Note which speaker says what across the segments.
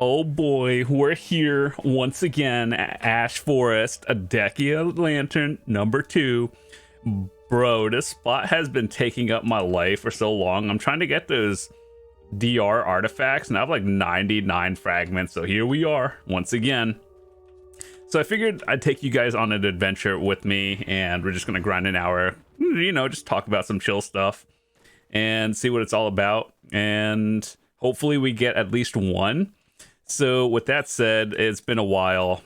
Speaker 1: Oh boy, we're here once again at Ash Forest, a Dehkia Lantern number 2. Bro, this spot has been taking up my life for so long. I'm trying to get those DR artifacts and I have like 99 fragments, so here we are once again. So I figured I'd take you guys on an adventure with me, and we're just gonna grind an hour, you know, just talk about some chill stuff and see what it's all about, and hopefully we get at least one. So with that said, it's been a while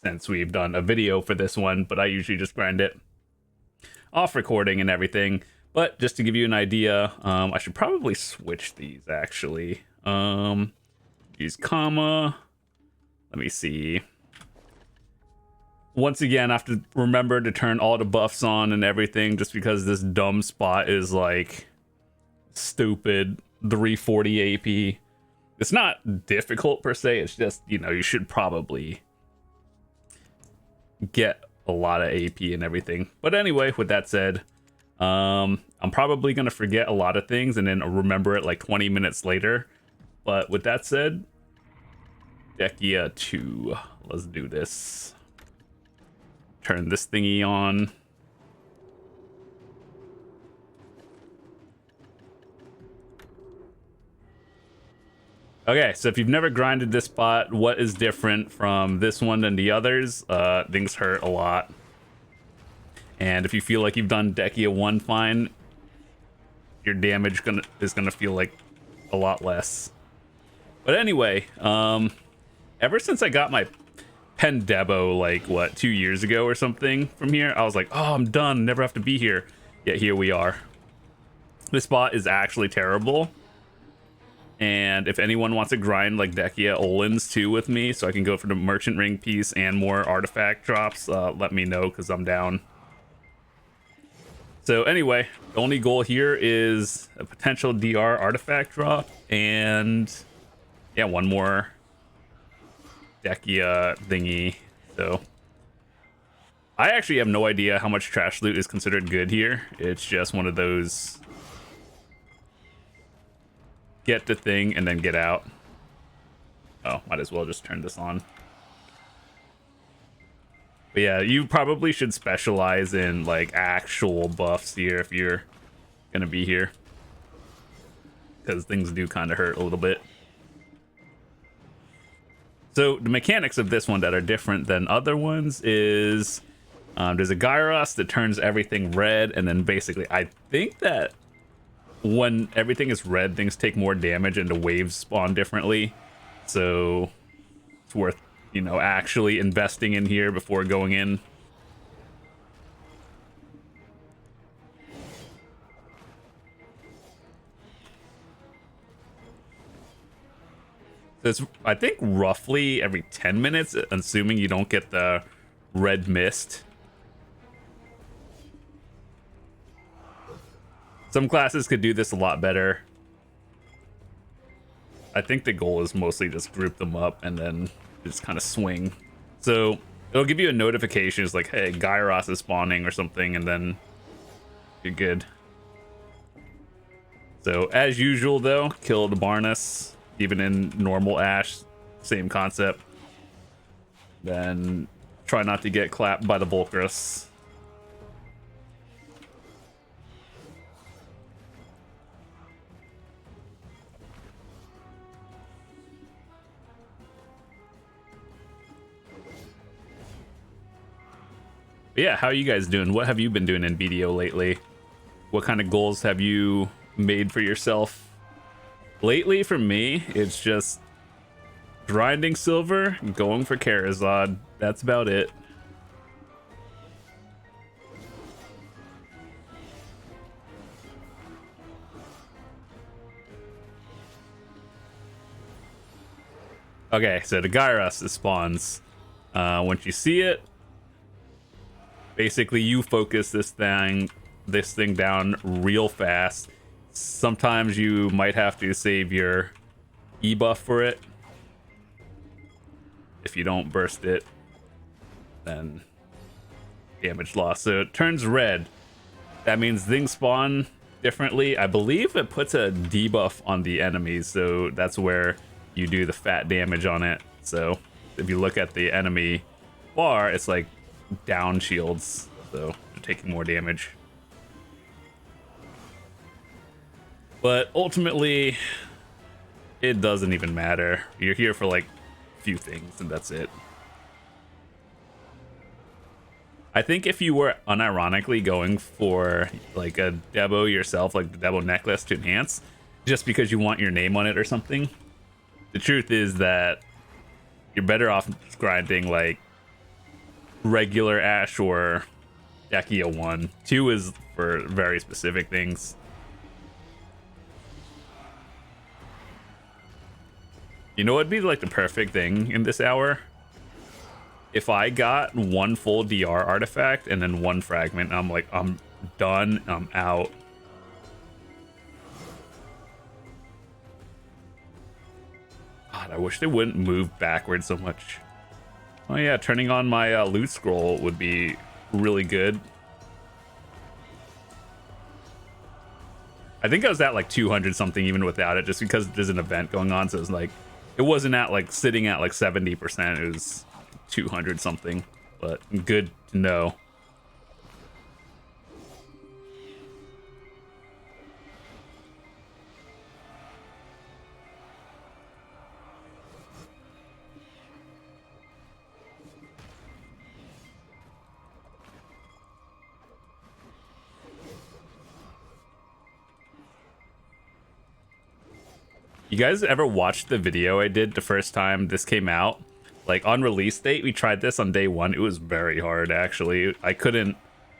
Speaker 1: since we've done a video for this one, but I usually just grind it off recording and everything. But just to give you an idea, I should probably switch these actually. Use comma. Let me see. Once again, I have to remember to turn all the buffs on and everything, just because this dumb spot is like stupid 340 AP. It's not difficult per se, it's just, you know, you should probably get a lot of AP and everything. But anyway, with that said, I'm probably gonna forget a lot of things and then remember it like 20 minutes later. But with that said, Dehkia 2, let's do this. Turn this thingy on. Okay, so if you've never grinded this spot, what is different from this one than the others? Things hurt a lot. And if you feel like you've done Dehkia 1 fine, your damage is gonna feel like a lot less. But anyway, ever since I got my Pen Debo like what 2 years ago or something from here, I was like, oh, I'm done, never have to be here. Yet here we are. This spot is actually terrible. And if anyone wants to grind like Dehkia Olins too with me, so I can go for the merchant ring piece and more artifact drops, let me know, because I'm down. So anyway, the only goal here is a potential DR artifact drop and yeah, one more Dehkia thingy. So I actually have no idea how much trash loot is considered good here. It's just one of those get the thing and then get out. Oh, might as well just turn this on. But yeah, you probably should specialize in like actual buffs here if you're gonna be here, because things do kind of hurt a little bit. So the mechanics of this one that are different than other ones is there's a Gyros that turns everything red, and then basically I think that when everything is red, things take more damage and the waves spawn differently. So it's worth, you know, actually investing in here before going in. So it's, I think, roughly every 10 minutes, assuming you don't get the red mist. Some classes could do this a lot better. I think the goal is mostly just group them up and then just kind of swing. So it'll give you a notification. It's like, hey, Gyros is spawning or something, and then you're good. So as usual though, kill the Barnus, even in normal Ash, same concept. Then try not to get clapped by the Volcrus. But yeah, how are you guys doing? What have you been doing in BDO lately? What kind of goals have you made for yourself? Lately, for me, it's just grinding silver, going for Karazad. That's about it. Okay, so the Gyros spawns. Once you see it, basically you focus this thing down real fast. Sometimes you might have to save your E buff for it. If you don't burst it, then damage loss. So it turns red. That means things spawn differently. I believe it puts a debuff on the enemies, so that's where you do the fat damage on it. So if you look at the enemy bar, it's like down shields, so you're taking more damage. But ultimately, it doesn't even matter. You're here for like a few things, and that's it. I think if you were unironically going for like a Debo yourself, like the Debo necklace to enhance, just because you want your name on it or something, the truth is that you're better off grinding like regular Ash or Dehkia 1. 2 is for very specific things. You know what'd be like the perfect thing in this hour? If I got one full DR artifact and then one fragment, I'm like, I'm done, I'm out. God, I wish they wouldn't move backwards so much. Oh yeah, turning on my loot scroll would be really good. I think I was at like 200 something even without it, just because there's an event going on, so it's like, it wasn't at like sitting at like 70%, it was 200 something, but good to know. You guys ever watched the video I did the first time this came out? Like on release date, we tried this on day 1. It was very hard, actually. I couldn't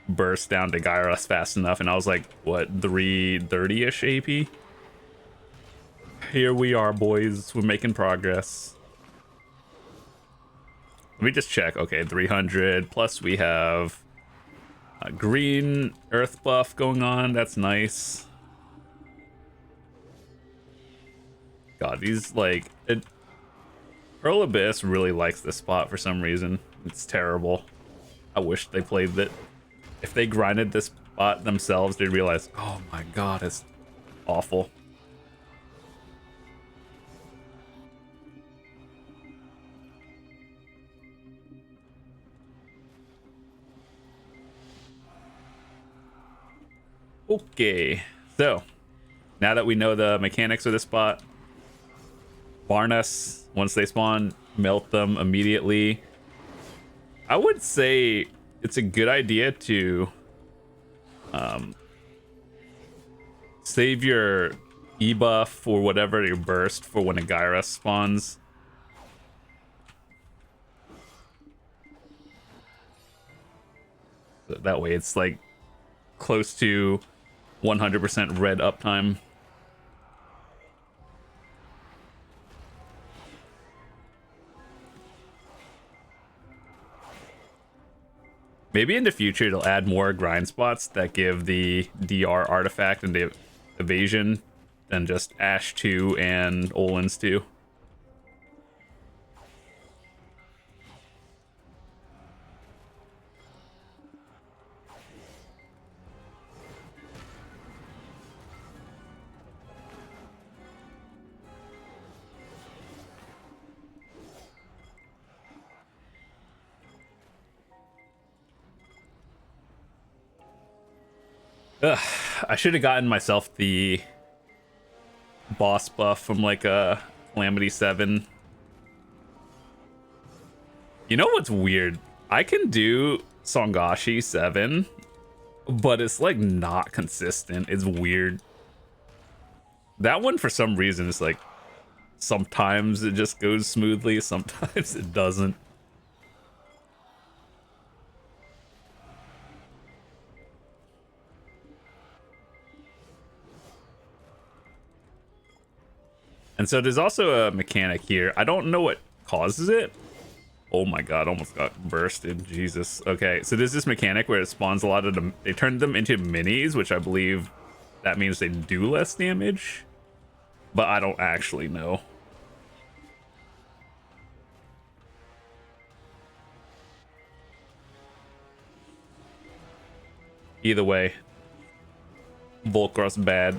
Speaker 1: burst down to Gyros fast enough, and I was like, what, 330-ish AP? Here we are, boys. We're making progress. Let me just check. Okay, 300. Plus we have a green earth buff going on. That's nice. God, these like... Pearl Abyss really likes this spot for some reason. It's terrible. I wish they played it. If they grinded this spot themselves, they'd realize, oh my god, it's awful. Okay, so now that we know the mechanics of this spot, Barnus, once they spawn, melt them immediately. I would say it's a good idea to save your E-buff or whatever, your burst, for when a Gyros spawns. So that way it's like close to 100% red uptime. Maybe in the future it'll add more grind spots that give the DR artifact and the evasion than just Ash 2 and Olin's 2. Ugh, I should have gotten myself the boss buff from like a Calamity 7. You know what's weird? I can do Songashi 7, but it's like not consistent. It's weird. That one, for some reason, is like sometimes it just goes smoothly, sometimes it doesn't. And so there's also a mechanic here. I don't know what causes it. Oh my god, almost got bursted. Jesus. Okay, so there's this mechanic where it spawns a lot of them. They turn them into minis, which I believe that means they do less damage. But I don't actually know. Either way, Volcross bad.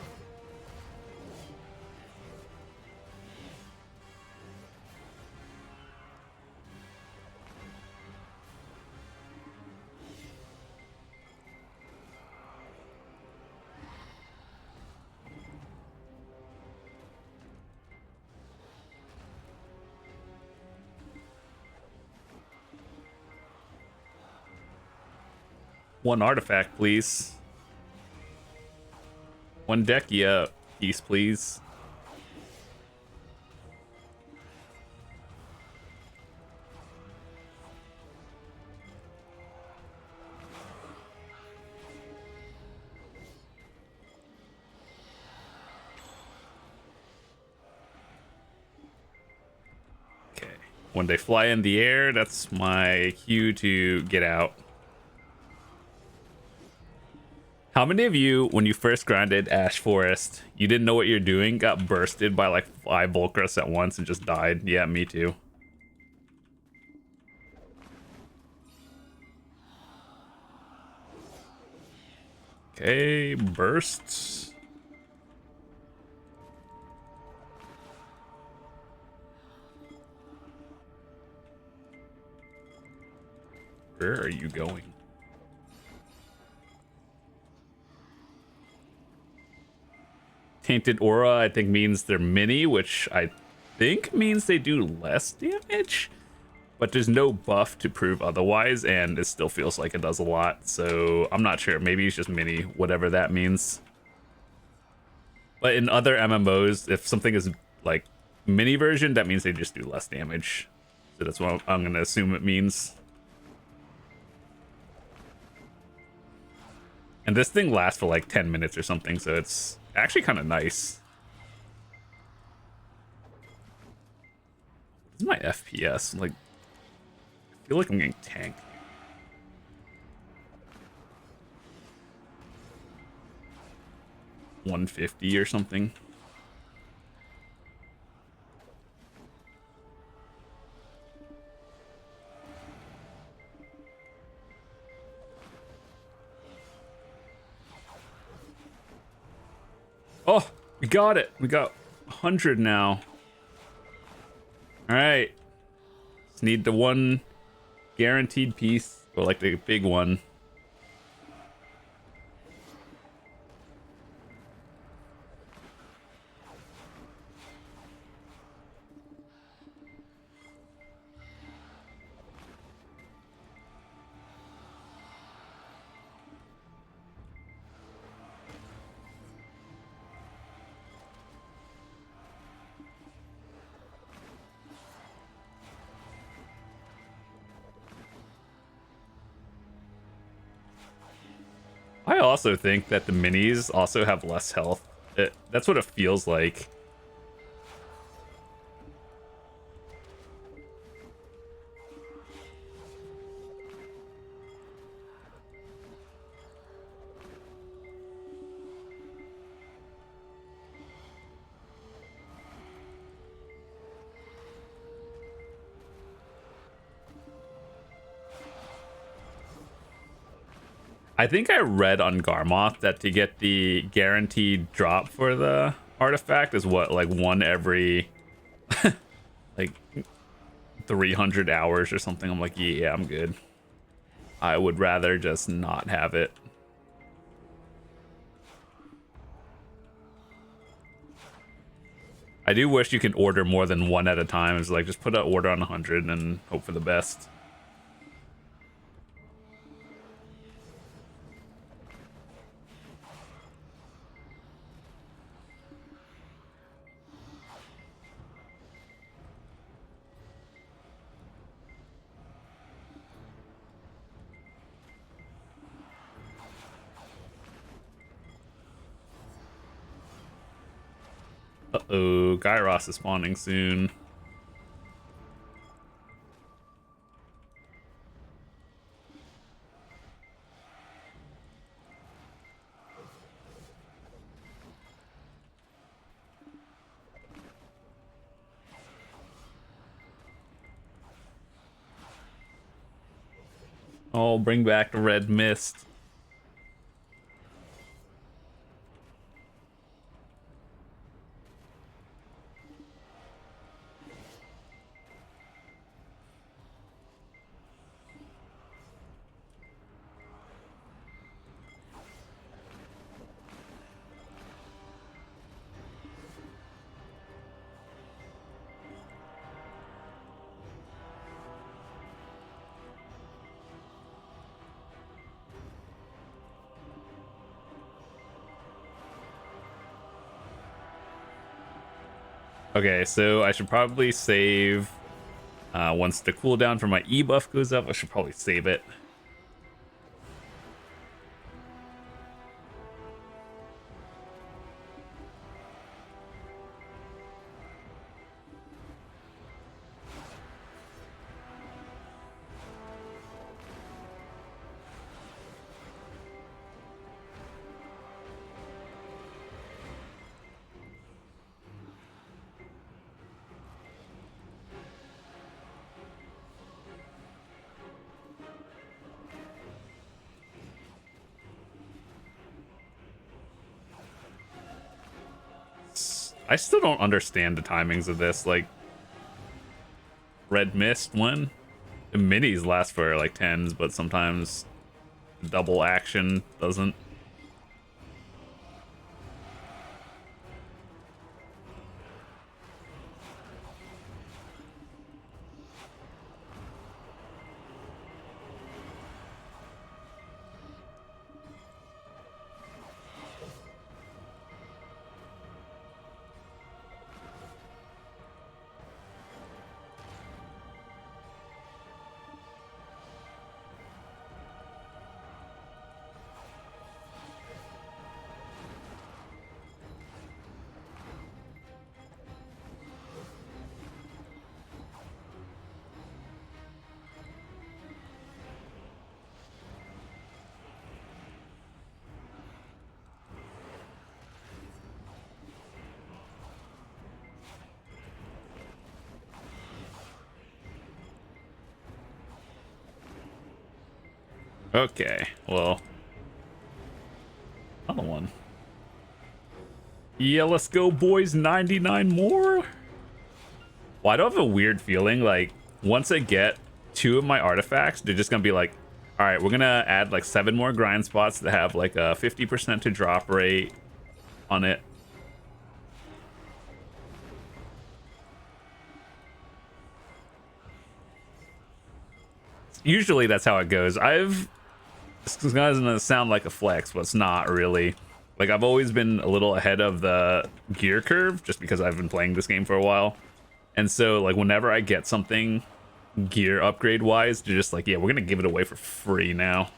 Speaker 1: One artifact, please. One Dehkia piece, please. Okay. When they fly in the air, that's my cue to get out. How many of you, when you first grinded Ash Forest, you didn't know what you're doing, got bursted by like 5 Volcrus at once and just died? Yeah, me too. Okay, bursts. Where are you going? Tainted Aura, I think, means they're mini, which I think means they do less damage. But there's no buff to prove otherwise, and it still feels like it does a lot. So I'm not sure. Maybe it's just mini, whatever that means. But in other MMOs, if something is like mini version, that means they just do less damage. So that's what I'm going to assume it means. And this thing lasts for like 10 minutes or something, so it's actually kind of nice. This is my FPS. Like, I feel like I'm getting tanked. $150 or something. Oh, we got it. We got 100 now. All right. Just need the one guaranteed piece, or like the big one. I also think that the minis also have less health. That's what it feels like. I think I read on Garmoth that to get the guaranteed drop for the artifact is what, like one every like 300 hours or something. I'm like, yeah, I'm good. I would rather just not have it. I do wish you could order more than one at a time. It's like, just put an order on 100 and hope for the best. Uh-oh, Gyros is spawning soon. Oh, bring back the red mist. Okay, so I should probably save once the cooldown for my E buff goes up. I should probably save it. I still don't understand the timings of this. Like, red mist one, the minis last for like 10s, but sometimes double action doesn't. Okay, well, another one. Yeah, let's go, boys. 99 more. Well, I don't have a weird feeling like once I get 2 of my artifacts, they're just gonna be like, all right, we're gonna add like 7 more grind spots that have like a 50% to drop rate on it. Usually that's how it goes. This is gonna sound like a flex, but it's not really. Like, I've always been a little ahead of the gear curve just because I've been playing this game for a while. And so, like, whenever I get something gear upgrade wise, they're just like, yeah, we're gonna give it away for free now.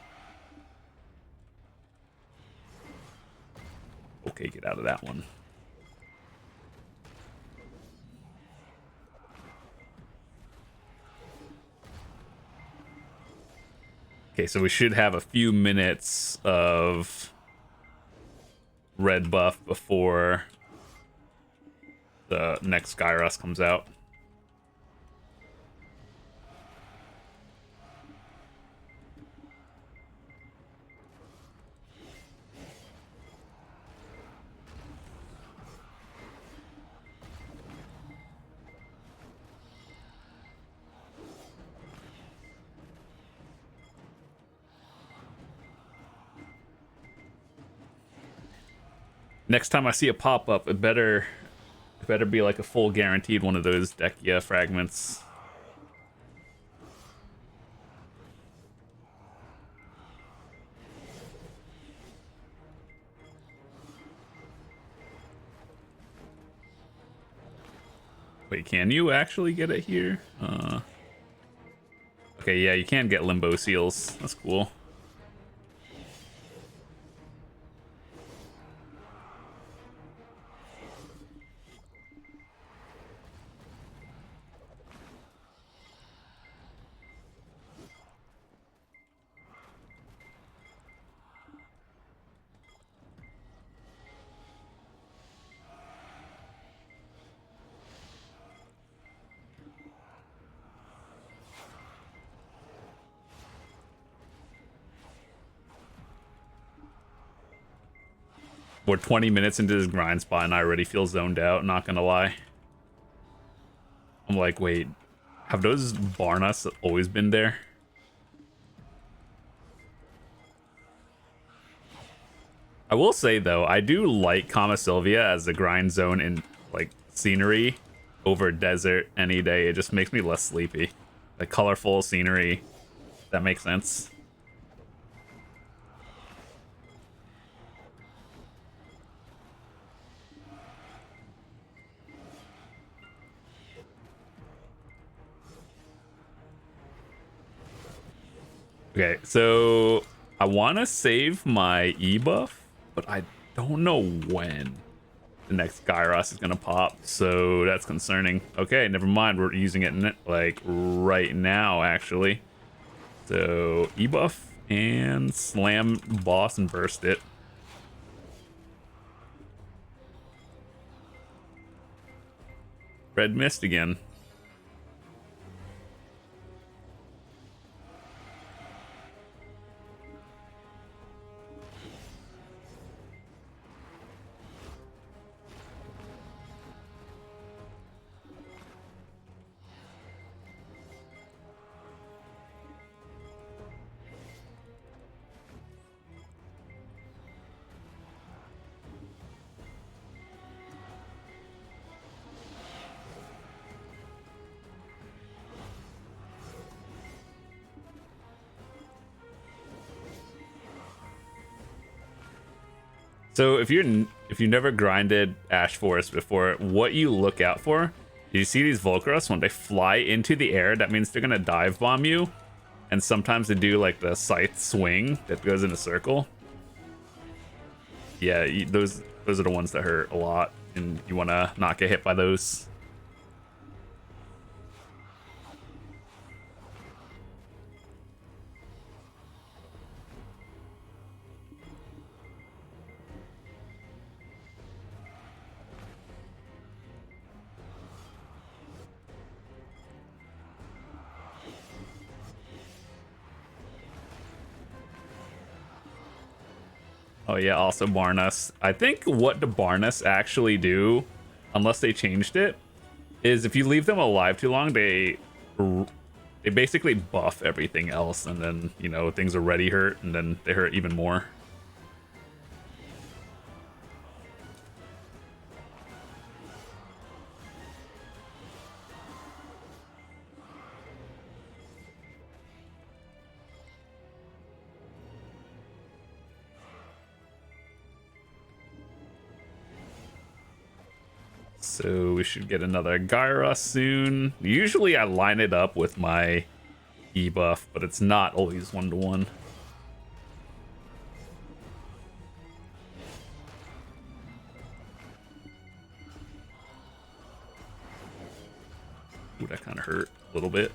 Speaker 1: Okay, get out of that one. Okay, so we should have a few minutes of red buff before the next Gyros comes out. Next time I see a pop-up, it better be like a full guaranteed one of those Dehkia fragments. Wait, can you actually get it here? Okay, yeah, you can get limbo seals. That's cool. We're 20 minutes into this grind spot and I already feel zoned out, not gonna lie. I'm like, wait, have those Barnas always been there? I will say though, I do like Kama Sylvia as the grind zone in like scenery over desert any day. It just makes me less sleepy. Like colorful scenery. That makes sense. Okay, so I want to save my E buff, but I don't know when the next Gyros is gonna pop, so that's concerning. Okay, never mind. We're using it like right now, actually. So E buff and slam boss and burst it. Red mist again. So if you never grinded Ash Forest before, what you look out for, you see these Volcrus when they fly into the air, that means they're gonna dive bomb you, and sometimes they do like the scythe swing that goes in a circle. Yeah, those are the ones that hurt a lot, and you want to not get hit by those. Oh yeah, also Barnus. I think what the Barnus actually do, unless they changed it, is if you leave them alive too long, they basically buff everything else, and then, you know, things already hurt, and then they hurt even more. So we should get another Gyra soon. Usually I line it up with my E buff, but it's not always one-to-one. Ooh, that kind of hurt a little bit.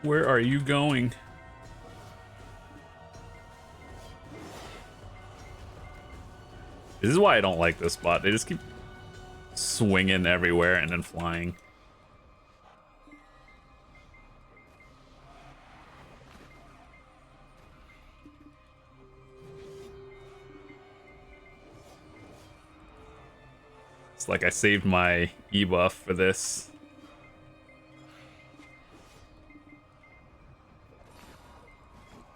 Speaker 1: Where are you going? This is why I don't like this spot. They just keep swinging everywhere and then flying. It's like I saved my E buff for this.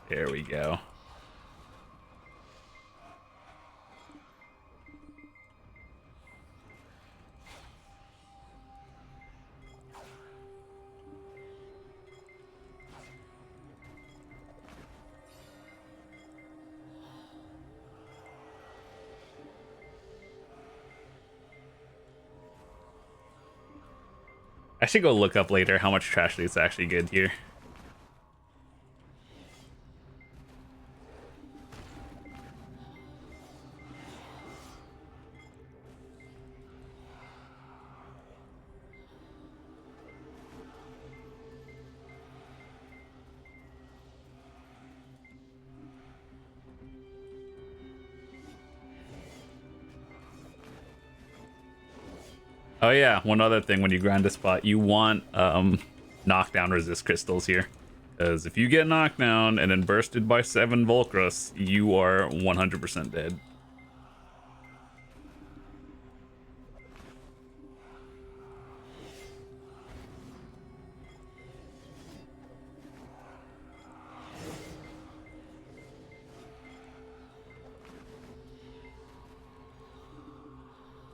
Speaker 1: There we go. I should go look up later how much trash is actually good here. Oh yeah, one other thing, when you grind a spot, you want knockdown resist crystals here. Because if you get knocked down and then bursted by 7 Volcrus, you are 100% dead.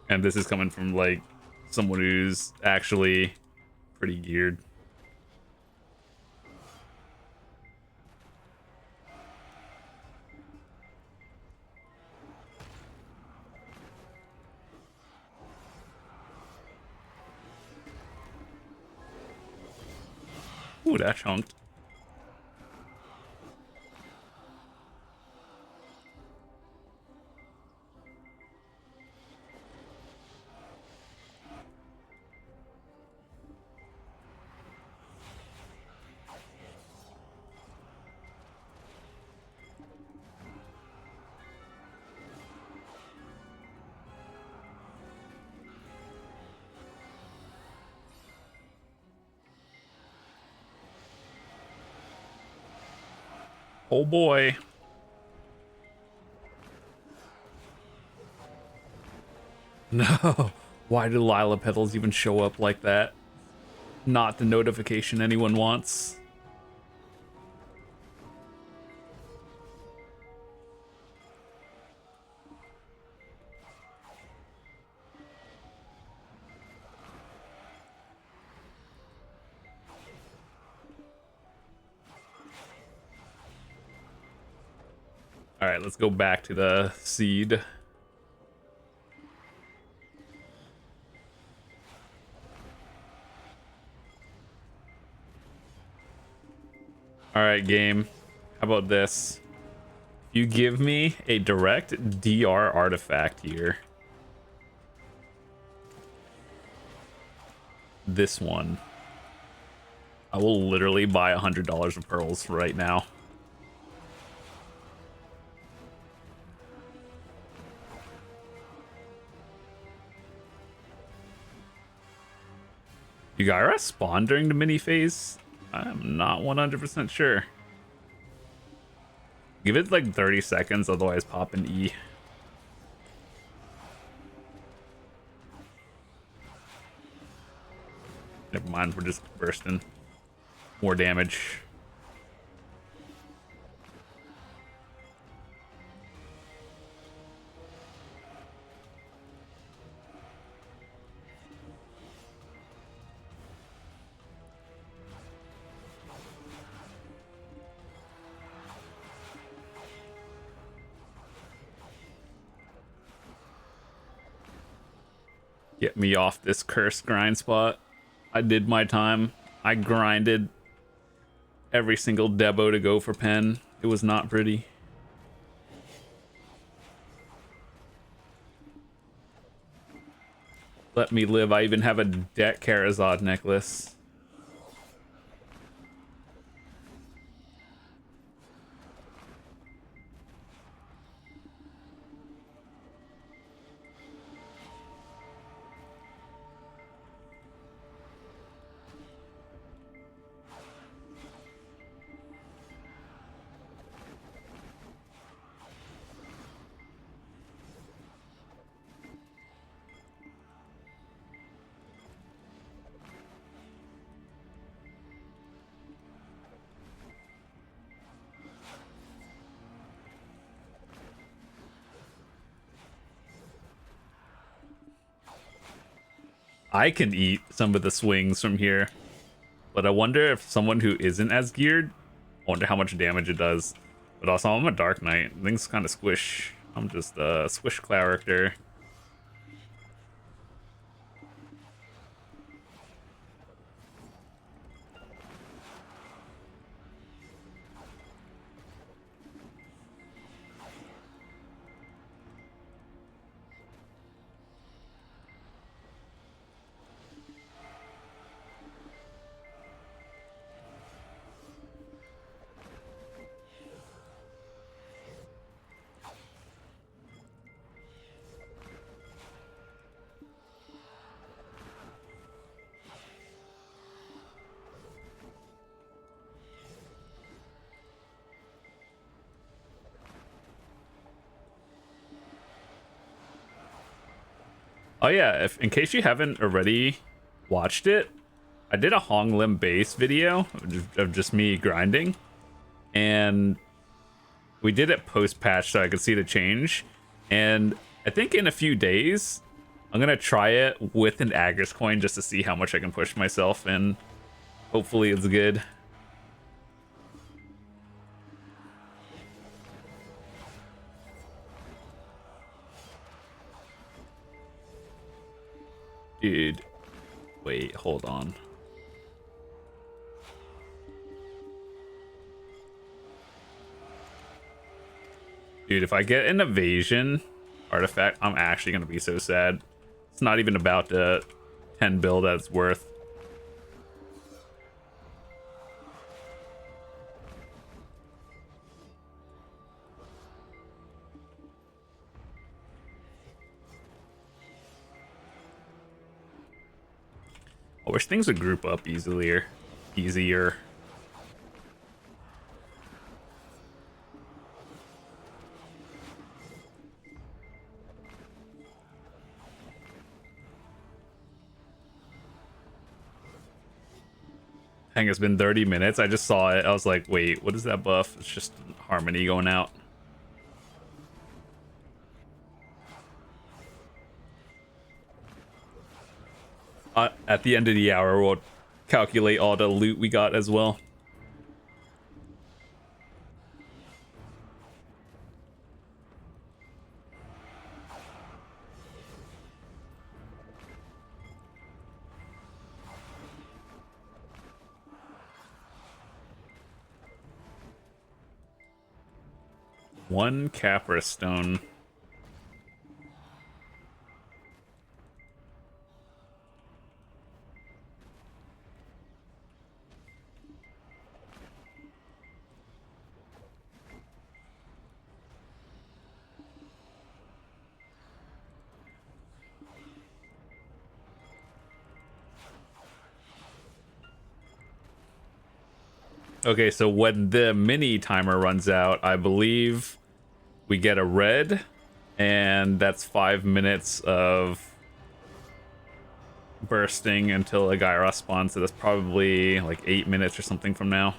Speaker 1: And this is coming from like someone who's actually pretty geared. Ooh, that chunked. Oh boy. No. Why do Lila petals even show up like that? Not the notification anyone wants. All right, let's go back to the seed. All right, game. How about this? You give me a direct DR artifact here. This one. I will literally buy $100 of pearls right now. You Gyra spawn during the mini phase? I'm not 100% sure. Give it like 30 seconds, otherwise pop an E. Never mind, we're just bursting. More damage. Get me off this cursed grind spot. I did my time. I grinded every single Debo to go for pen. It was not pretty. Let me live. I even have a Dehkia necklace. I can eat some of the swings from here, but I wonder if someone who isn't as geared, I wonder how much damage it does. But also, I'm a Dark Knight. Things kind of squish. I'm just a squish character. Oh yeah, if in case you haven't already watched it, I did a Hong Lim base video of just me grinding, and we did it post patch so I could see the change. And I think in a few days, I'm gonna try it with an Agris coin just to see how much I can push myself, and hopefully it's good. Dude, wait, hold on. Dude, if I get an evasion artifact, I'm actually gonna be so sad. It's not even about the 10 bill that's worth. I wish things would group up easier. Dang, it's been 30 minutes. I just saw it. I was like, wait, what is that buff? It's just Harmony going out. At the end of the hour, we'll calculate all the loot we got as well. One Capra stone. Okay, so when the mini timer runs out, I believe we get a red, and that's 5 minutes of bursting until a Gyros spawns, so that's probably like 8 minutes or something from now.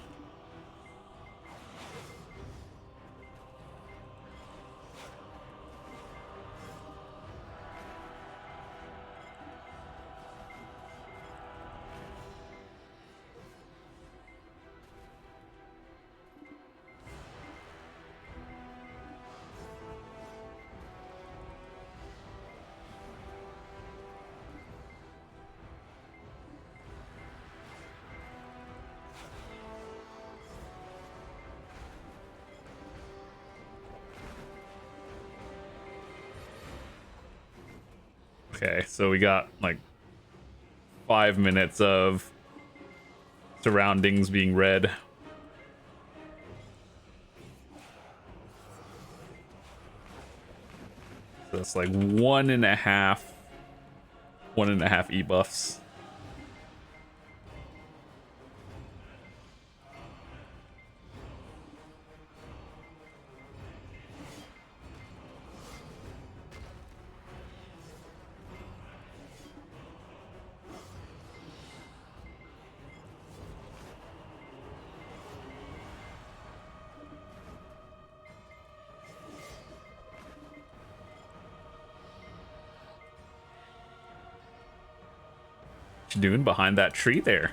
Speaker 1: Okay, so we got like 5 minutes of surroundings being red. So that's like 1.5 e-buffs. What you doing behind that tree there?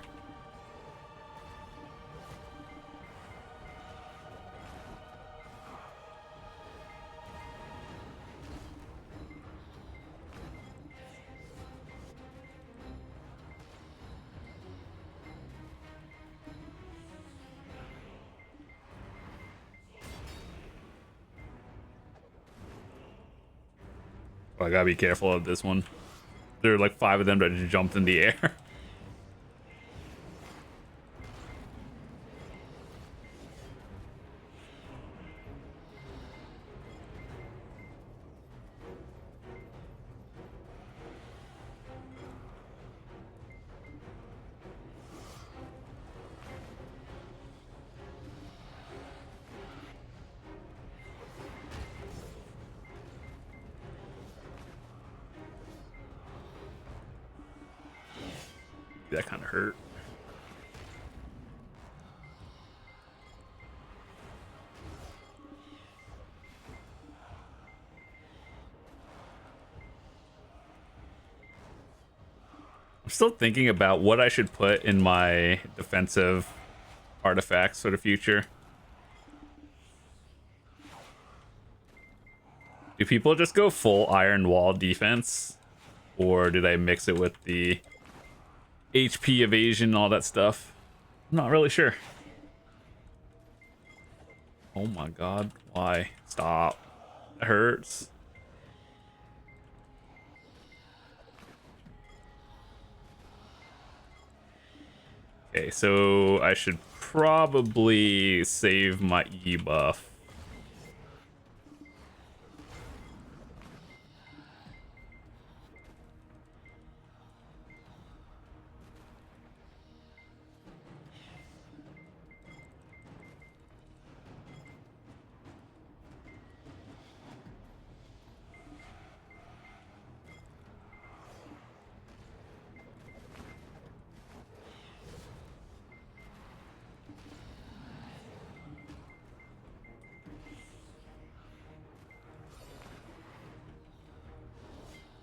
Speaker 1: I gotta be careful of this one. There are like 5 of them that just jumped in the air. That kind of hurt. I'm still thinking about what I should put in my defensive artifacts for the future. Do people just go full iron wall defense? Or do they mix it with the HP evasion, all that stuff? I'm not really sure. Oh my god, why? Stop. That hurts. Okay, so I should probably save my E buff.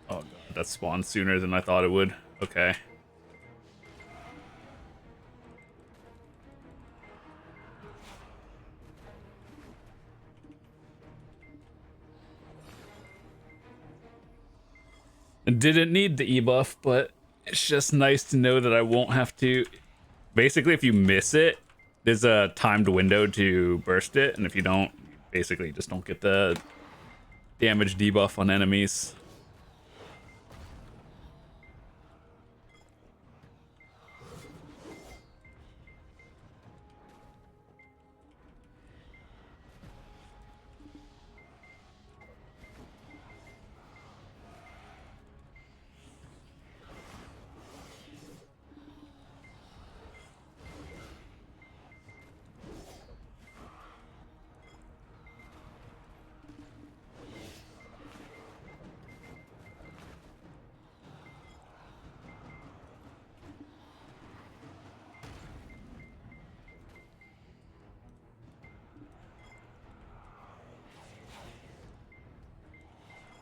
Speaker 1: Oh god, that spawned sooner than I thought it would. Okay. Didn't need the E buff, but it's just nice to know that I won't have to. Basically, if you miss it, there's a timed window to burst it, and if you don't, basically just don't get the damage debuff on enemies.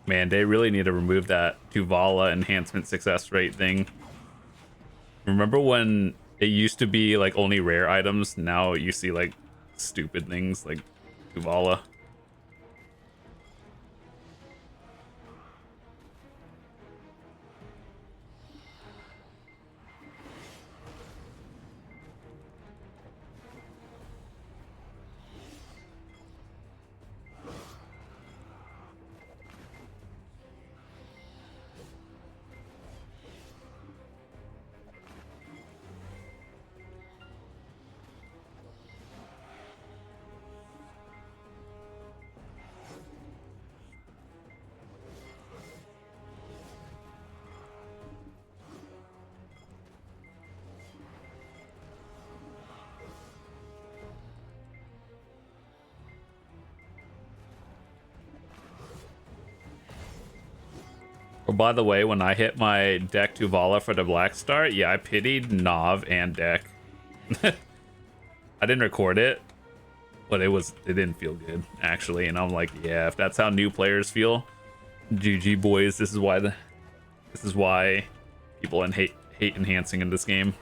Speaker 1: Man, they really need to remove that Tuvala enhancement success rate thing. Remember when it used to be like only rare items? Now you see like stupid things like Tuvala. Oh, by the way, when I hit my deck Tuvala for the Black Star, yeah, I pitied Nav and deck. I didn't record it, but it didn't feel good actually, and I'm like, yeah, if that's how new players feel, GG boys. This is why people hate enhancing in this game.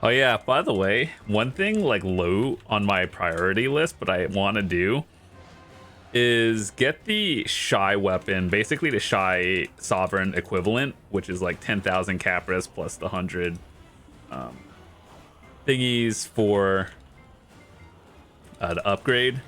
Speaker 1: Oh yeah, by the way, one thing like low on my priority list, but I want to do is get the Shy weapon, basically the Shy Sovereign equivalent, which is like 10,000 Capris plus the 100 thingies for the upgrade.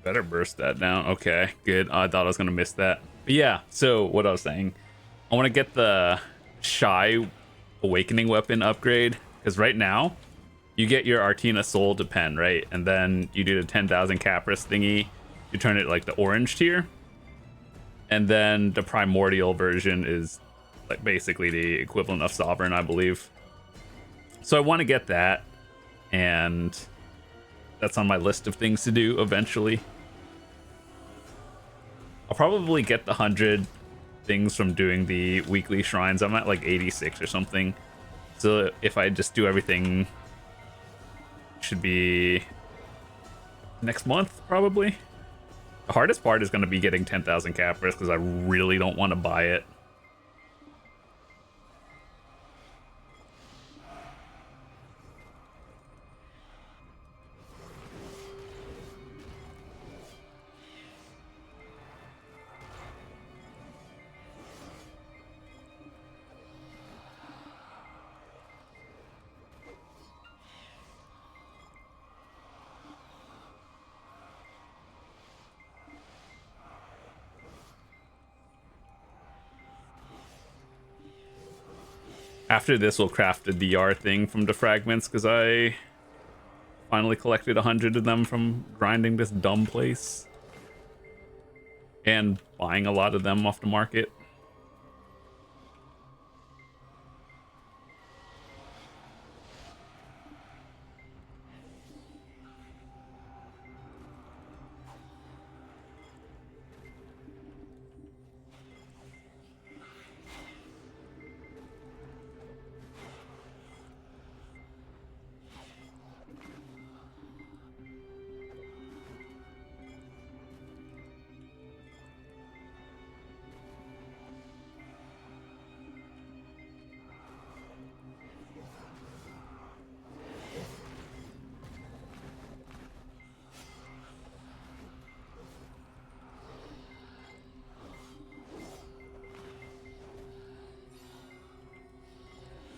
Speaker 1: Better burst that down. Okay, good. I thought I was gonna miss that. But yeah, so what I was saying, I want to get the Shy Awakening weapon upgrade, because right now you get your Artina Soul to pen, right? And then you do the 10,000 Capris thingy, you turn it like the orange tier, and then the Primordial version is like basically the equivalent of Sovereign, I believe. So I want to get that, and that's on my list of things to do eventually. I'll probably get the 100 things from doing the weekly shrines. I'm at like 86 or something. So if I just do everything, should be next month probably. The hardest part is going to be getting 10,000 cappers because I really don't want to buy it. After this, we'll craft a DR thing from the fragments because I finally collected 100 of them from grinding this dumb place and buying a lot of them off the market.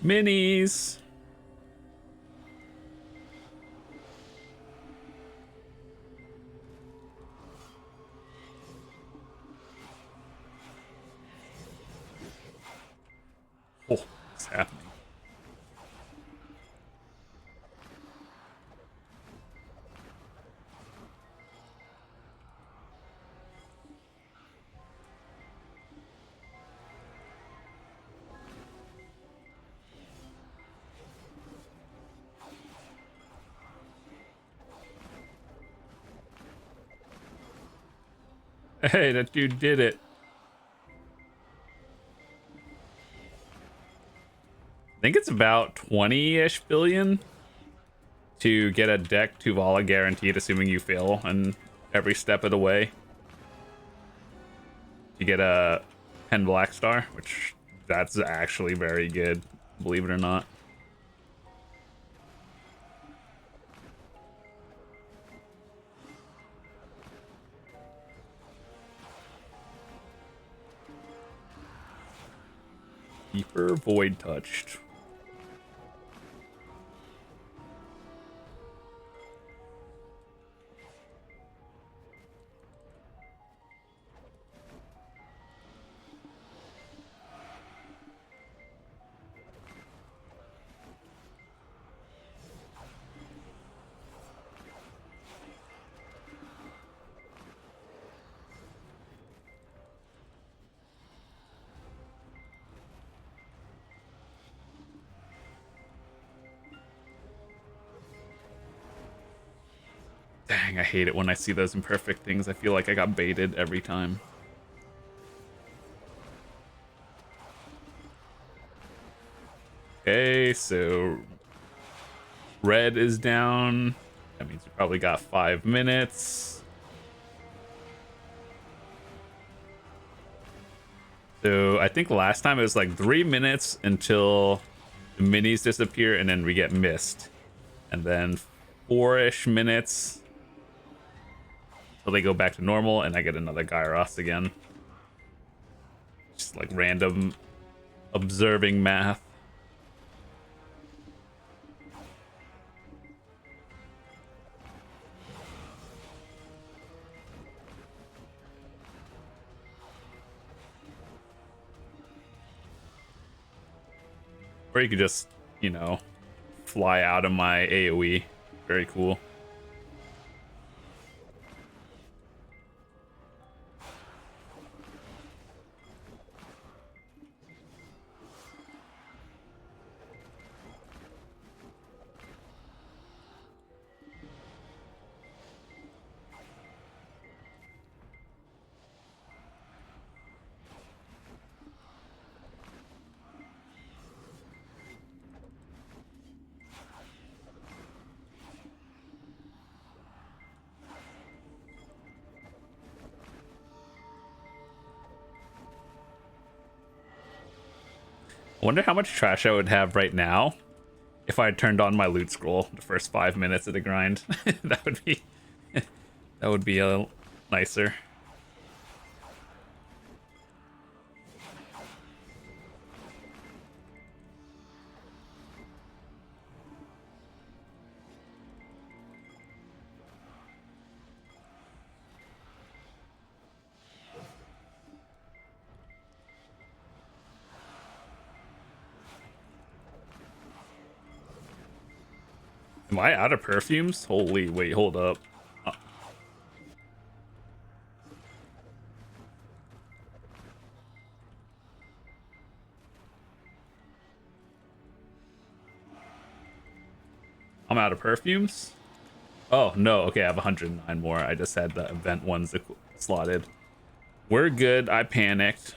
Speaker 1: Minis. Oh, what's happening? Hey, that dude did it. I think it's about 20-ish billion to get a deck to Vala guaranteed, assuming you fail in every step of the way. You get a 10 Black Star, which that's actually very good, believe it or not. Keeper Void Touched. Dang, I hate it when I see those imperfect things. I feel like I got baited every time. Okay, so red is down. That means we probably got 5 minutes. So I think last time it was like 3 minutes until the minis disappear and then we get missed. And then 4-ish minutes until they go back to normal and I get another Gyros again. Just like random observing math. Or you could just, you know, fly out of my AoE. Very cool. wonder how much trash I would have right now if I had turned on my loot scroll the first 5 minutes of the grind. That would be that would be a little nicer. Am I out of perfumes? Holy, wait, hold up. I'm out of perfumes? Oh, no. Okay, I have 109 more. I just had the event ones slotted. We're good. I panicked.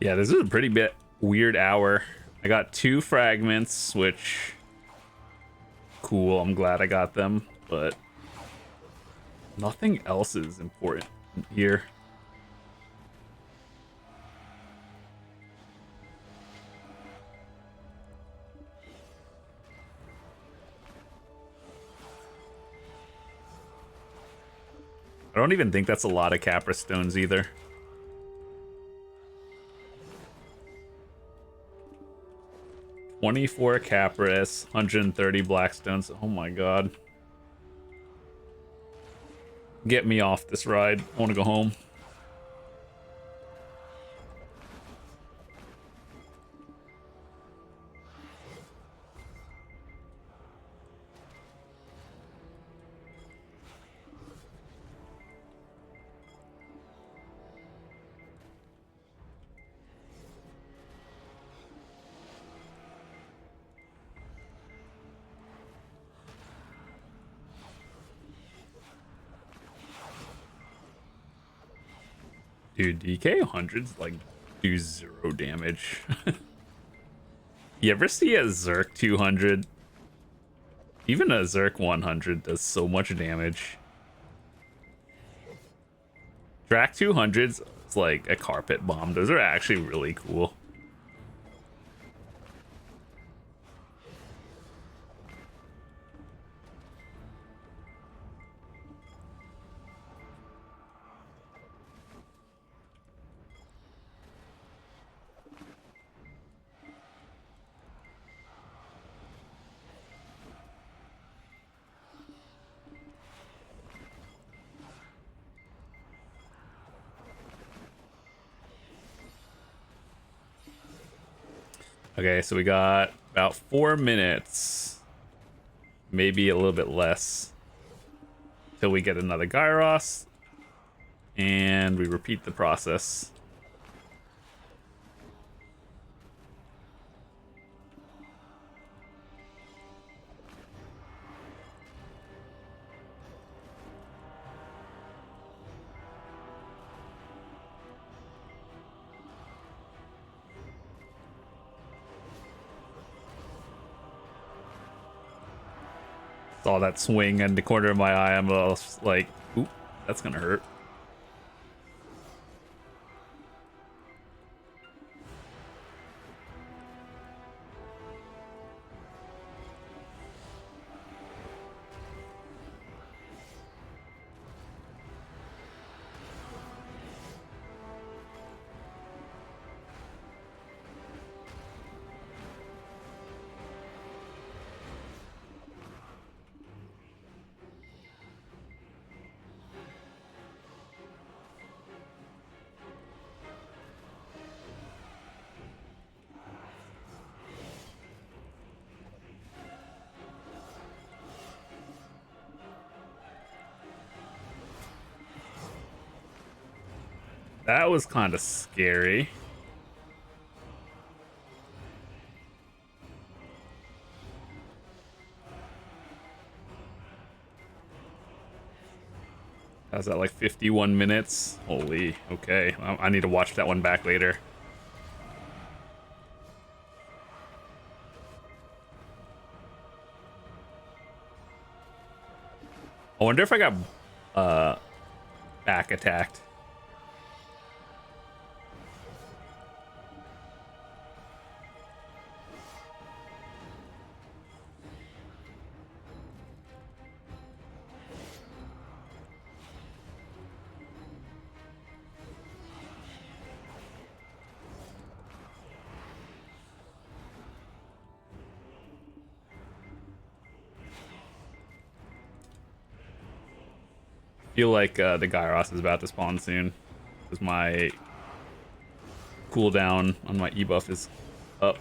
Speaker 1: Yeah, this is a pretty bit weird hour. I got 2 fragments, which cool. I'm glad I got them, but nothing else is important here. I don't even think that's a lot of Capra stones either. $24 Capras, 130 Blackstones. Oh my god. Get me off this ride. I want to go home. Dude, DK 100s like do 0 damage. You ever see a Zerk 200? Even a Zerk 100 does so much damage. Drak 200s is like a carpet bomb. Those are actually really cool. Okay, so we got about 4 minutes, maybe a little bit less, till we get another Gyros, and we repeat the process. Saw that swing in the corner of my eye. I'm like, oop, that's gonna hurt. That was kind of scary. How's that, like 51 minutes? Holy, okay. I need to watch that one back later. I wonder if I got back attacked. Feel like the Gyros is about to spawn soon because my cooldown on my E buff is up.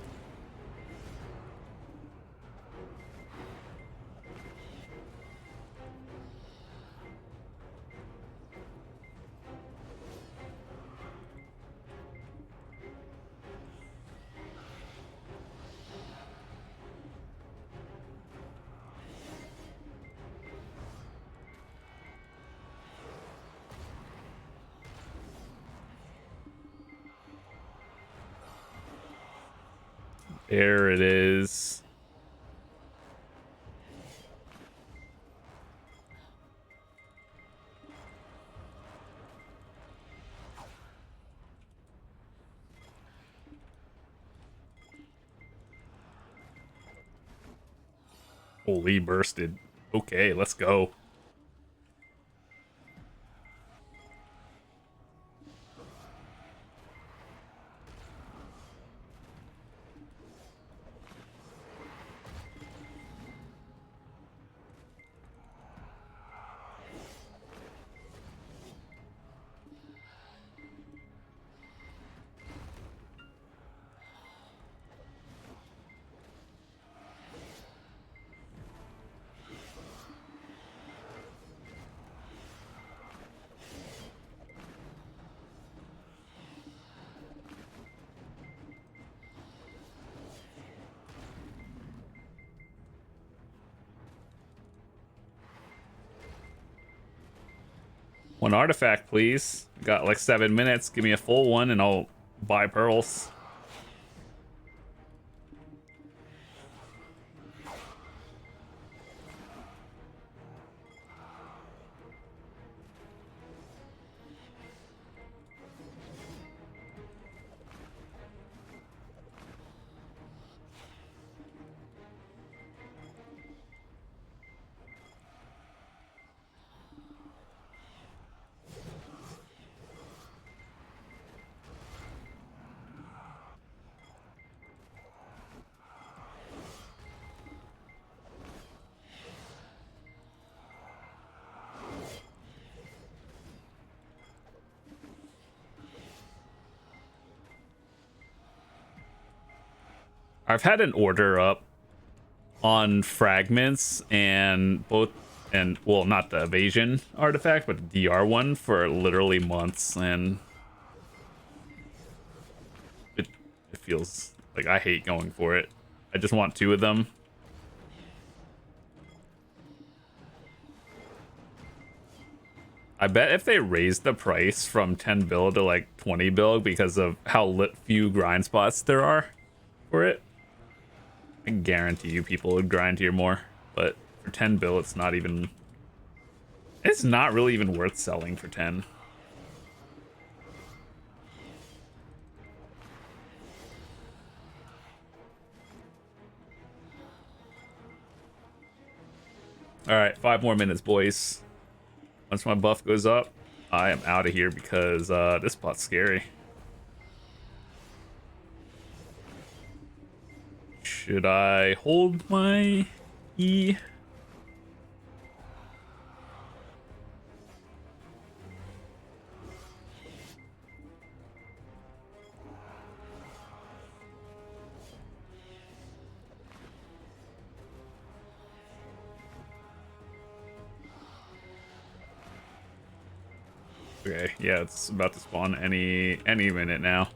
Speaker 1: There it is. Holy, bursted. Okay, let's go. One artifact, please. Got like 7 minutes. Give me a full one and I'll buy pearls. I've had an order up on fragments and well, not the evasion artifact, but the DR one for literally months, and it feels like I hate going for it. I just want 2 of them. I bet if they raise the price from 10 bill to like 20 bill because of how few grind spots there are for it, I guarantee you people would grind here more. But for 10 bill, it's not really even worth selling for 10. All right, 5 more minutes, boys. Once my buff goes up, I am out of here because this spot's scary. Should I hold my E? Okay, yeah, it's about to spawn any minute now.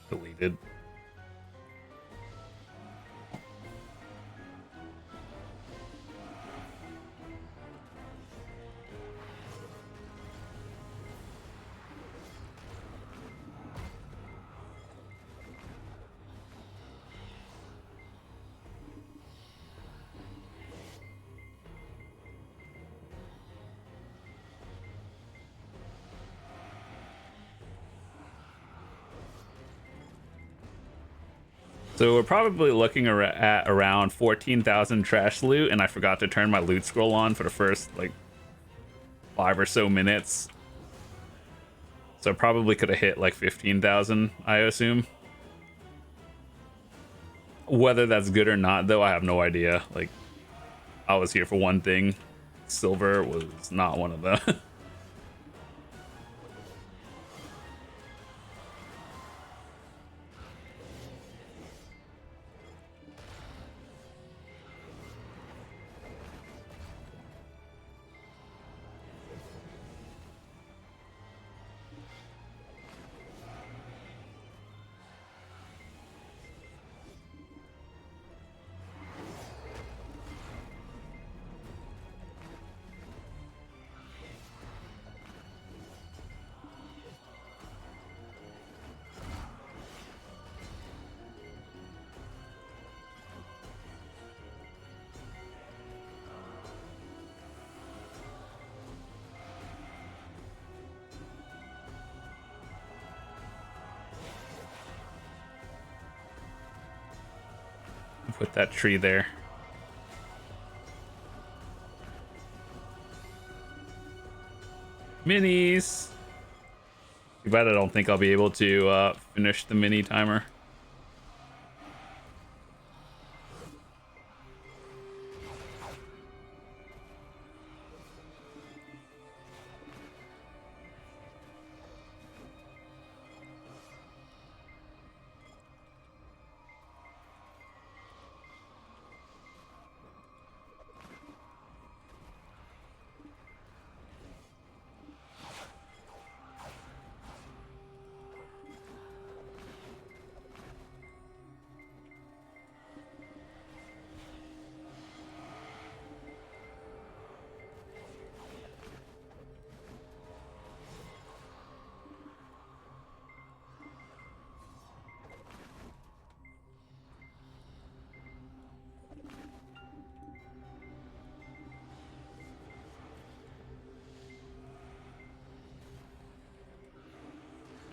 Speaker 1: Deleted. So we're probably looking at around 14,000 trash loot, and I forgot to turn my loot scroll on for the first like 5 or so minutes. So I probably could have hit like 15,000, I assume. Whether that's good or not, though, I have no idea. Like, I was here for one thing. Silver was not one of them. Put that tree there. Minis. Too bad I don't think I'll be able to finish the mini timer.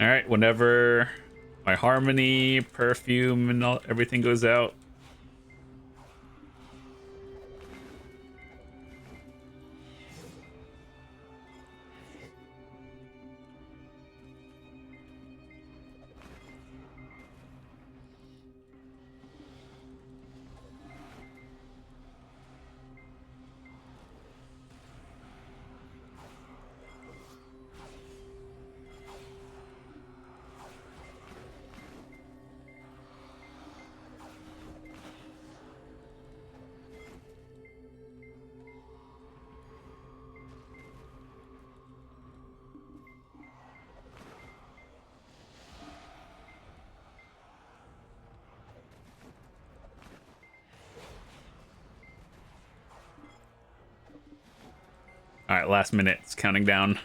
Speaker 1: All right, whenever my harmony, perfume, and everything goes out. All right, last minute. It's counting down.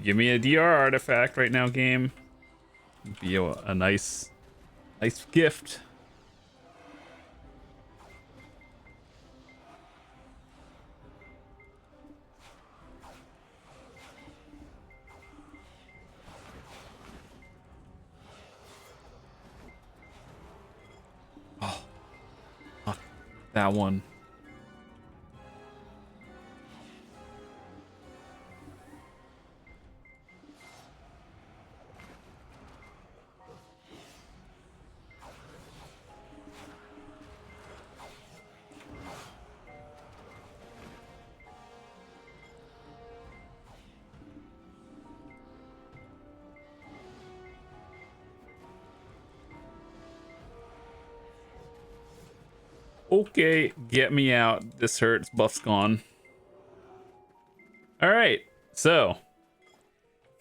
Speaker 1: Give me a DR artifact right now, game. Be a nice gift. Oh, not that one. Okay, get me out. This hurts. Buff's gone. All right, so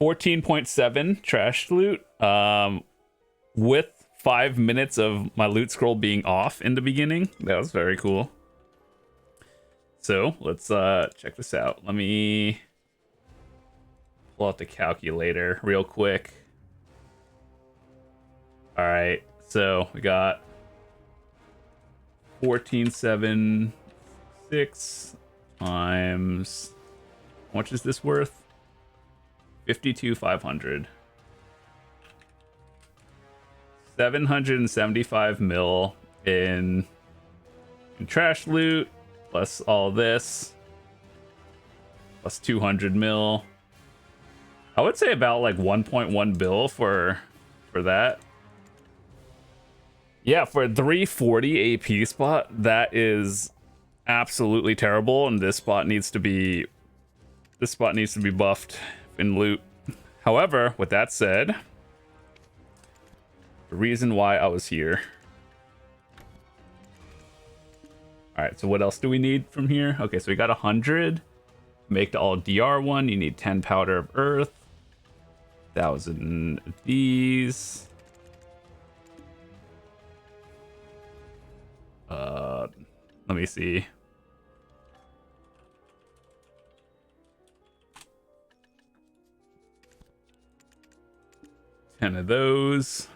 Speaker 1: 14.7 trash loot. With 5 minutes of my loot scroll being off in the beginning. That was very cool. So let's check this out. Let me pull out the calculator real quick. All right, so we got 14.76 times, how much is this worth? 52,500. 775 mil in trash loot, plus all this, plus 200 mil. I would say about like 1.1 bill for that. Yeah, for a 340 AP spot, that is absolutely terrible, and this spot needs to be buffed in loot. However, with that said, the reason why I was here. All right, so what else do we need from here? Okay, so we got 100. Make the all DR one. You need 10 powder of earth, 1,000 of these. Let me see. Ten of those,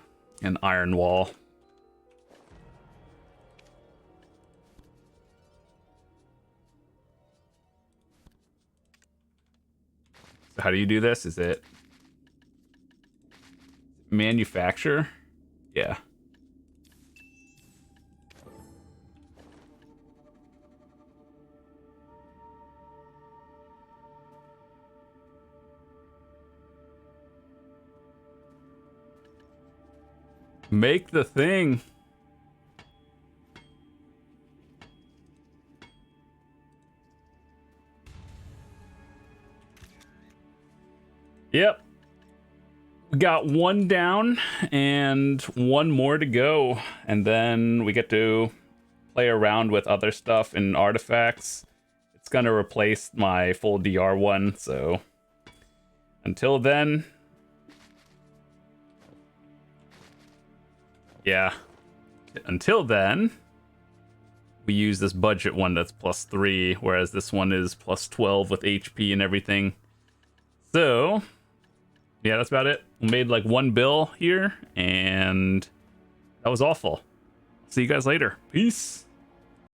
Speaker 1: and iron wall. So how do you do this? Is it manufacture? Yeah. Make the thing. Yep. We got one down and one more to go. And then we get to play around with other stuff and artifacts. It's going to replace my full DR one. So until then. Yeah. Until then, we use this budget one that's +3, whereas this one is +12 with HP and everything. So, yeah, that's about it. We made like 1 bill here, and that was awful. See you guys later. Peace.